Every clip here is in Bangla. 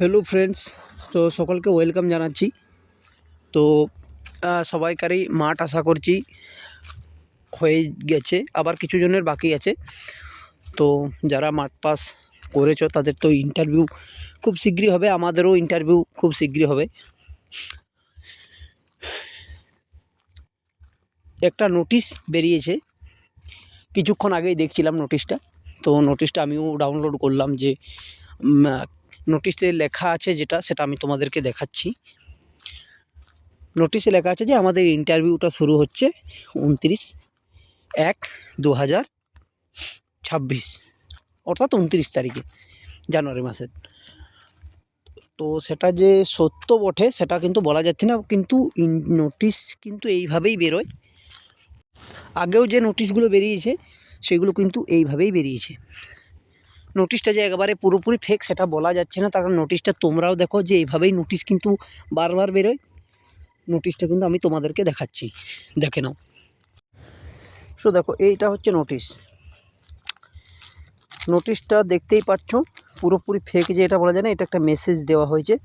হ্যালো ফ্রেন্ডস, তো সকলকে ওয়েলকাম জানাচ্ছি। তো সবাইকারই মাঠ আশা করছি হয়ে গেছে, আবার কিছু জনের বাকি আছে। তো যারা মাঠ পাস করেছো তাদের তো ইন্টারভিউ খুব শীঘ্রই হবে, আমাদেরও ইন্টারভিউ খুব শীঘ্রই হবে। একটা নোটিশ বেরিয়েছে, কিছুক্ষণ আগেই দেখছিলাম নোটিশটা। তো নোটিশটা আমিও ডাউনলোড করলাম, যে নোটিশে লেখা আছে সেটা আমি তোমাদেরকে দেখাচ্ছি। নোটিশে লেখা আছে যে আমাদের ইন্টারভিউটা শুরু হচ্ছে 29/1/2026, অর্থাৎ 29 তারিখে, জানুয়ারি মাসের। তো সেটা যে সত্য বটে সেটা কিন্তু বলা যাচ্ছে না, কিন্তু নোটিশ কিন্তু এইভাবেই বেরোয়। আগেও যে নোটিশগুলো বেরিয়েছে সেগুলো কিন্তু এইভাবেই বেরিয়েছে। নোটিশটা যে একেবারে পুরোপুরি ফেক সেটা বলা যাচ্ছে না, তার কারণ নোটিশটা তোমরাও দেখো যে এইভাবেই নোটিশ কিন্তু বারবার বেরোয়। নোটিশটা কিন্তু আমি তোমাদেরকে দেখাচ্ছি, দেখে নাও। সো দেখো, এইটা হচ্ছে নোটিশটা দেখতেই পাচ্ছ, পুরোপুরি ফেক যে এটা বলা যায় না। এটা একটা মেসেজ দেওয়া হয়েছে,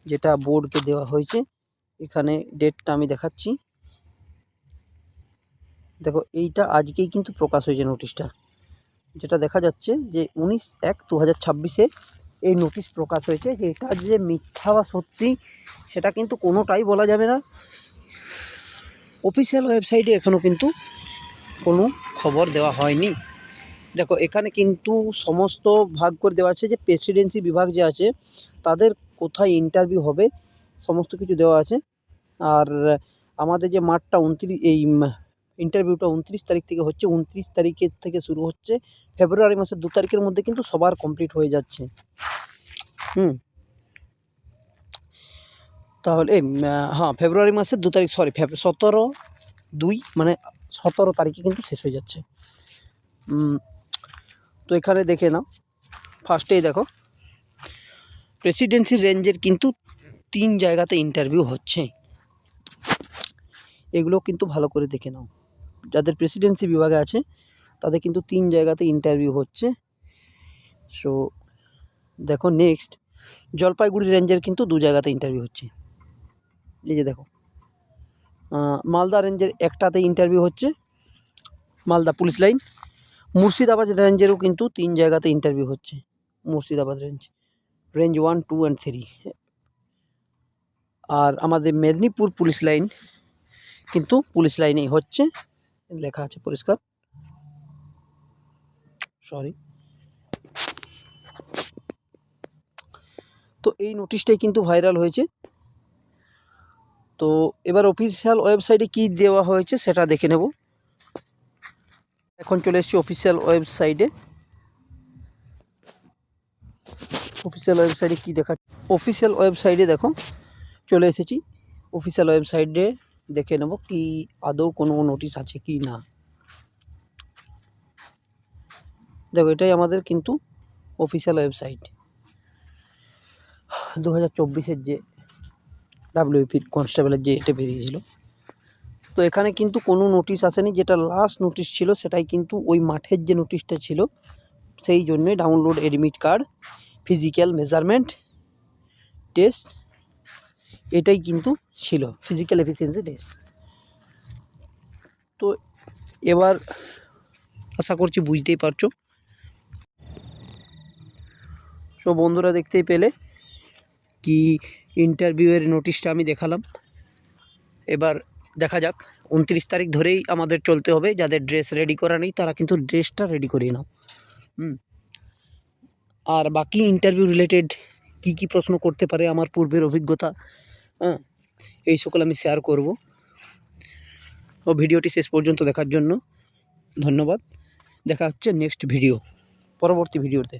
যেটা বোর্ডকে দেওয়া হয়েছে। এখানে ডেটটা আমি দেখাচ্ছি, দেখো এইটা আজকেই কিন্তু প্রকাশ হয়েছে নোটিশটা, যেটা দেখা যাচ্ছে যে 19/1/2026 এই নোটিশ প্রকাশ হয়েছে। যে এটা যে মিথ্যা বা সত্যি সেটা কিন্তু কোনোটাই বলা যাবে না। অফিসিয়াল ওয়েবসাইটে এখনও কিন্তু কোনো খবর দেওয়া হয়নি। দেখো এখানে কিন্তু সমস্ত ভাগ করে দেওয়া আছে, যে প্রেসিডেন্সি বিভাগ যে আছে তাদের কোথায় ইন্টারভিউ হবে সমস্ত কিছু দেওয়া আছে। আর আমাদের যে মাঠটা ইন্টারভিউটা 29 তারিখ থেকে হচ্ছে, 29 তারিখের থেকে শুরু হচ্ছে, ফেব্রুয়ারি মাসের 2 তারিখের মধ্যে কিন্তু সবার কমপ্লিট হয়ে যাচ্ছে। তাহলে হ্যাঁ, ফেব্রুয়ারি মাসের 2 তারিখ, 17/2 মানে 17 তারিখে কিন্তু শেষ হয়ে যাচ্ছে। তো এখানে দেখে নাও, ফার্স্টেই দেখো প্রেসিডেন্সি রেঞ্জের কিন্তু 3 জায়গাতে ইন্টারভিউ হচ্ছে। এগুলো কিন্তু ভালো করে দেখে নাও, যাদের প্রেসিডেন্সি বিভাগে আছে তাদের কিন্তু 3 জায়গাতে ইন্টারভিউ হচ্ছে। সো দেখো, নেক্সট জলপাইগুড়ি রেঞ্জের কিন্তু 2 জায়গাতে ইন্টারভিউ হচ্ছে। এই যে দেখো, মালদা রেঞ্জের একটাতে ইন্টারভিউ হচ্ছে, মালদা পুলিশ লাইন। মুর্শিদাবাদ রেঞ্জেরও কিন্তু 3 জায়গাতে ইন্টারভিউ হচ্ছে, মুর্শিদাবাদ রেঞ্জ 1, 2 and 3। আর আমাদের মেদিনীপুর পুলিশ লাইন কিন্তু পুলিশ লাইনেই হচ্ছে, লেখা আছে পরিষ্কার, তো এই নোটিশটাই কিন্তু ভাইরাল হয়েছে। তো এবার অফিসিয়াল ওয়েবসাইটে কি দেওয়া হয়েছে সেটা দেখে নেব। এখন চলে এসেছি অফিসিয়াল ওয়েবসাইটে। অফিসিয়াল ওয়েবসাইটে কী দেখাচ্ছে, অফিসিয়াল ওয়েবসাইটে দেখো চলে এসেছি। অফিসিয়াল ওয়েবসাইটে দেখে নেব কি আদৌ কোনো নোটিশ আছে কি না। দেখো, এটাই আমাদের কিন্তু অফিসিয়াল ওয়েবসাইট 2024-এর যে WP কনস্টেবলের যে এটা বেরিয়েছিল। তো এখানে কিন্তু কোনো নোটিশ আসেনি, যেটা লাস্ট নোটিশ ছিল সেটাই কিন্তু ওই মাঠের যে নোটিশটা ছিল, সেই জন্যে download admit card, physical measurement test, এটাই কিন্তু ছিল ফিজিক্যাল এফিসিয়েন্সি টেস্ট। তো এবার আশা করছি বুঝতেই পারছো। সো বন্ধুরা, দেখতেই পেলে কি ইন্টারভিউয়ের নোটিশটা আমি দেখালাম। এবার দেখা যাক, 29 তারিখ ধরেই আমাদের চলতে হবে। যাদের ড্রেস রেডি করা নেই তারা কিন্তু ড্রেসটা রেডি করিয়ে নাও। আর বাকি ইন্টারভিউ রিলেটেড কি প্রশ্ন করতে পারে, আমার পূর্বের অভিজ্ঞতা, এই সকল আমি শেয়ার করব। ও ভিডিওটি শেষ পর্যন্ত দেখার জন্য ধন্যবাদ। দেখা হচ্ছে নেক্সট পরবর্তী ভিডিওতে।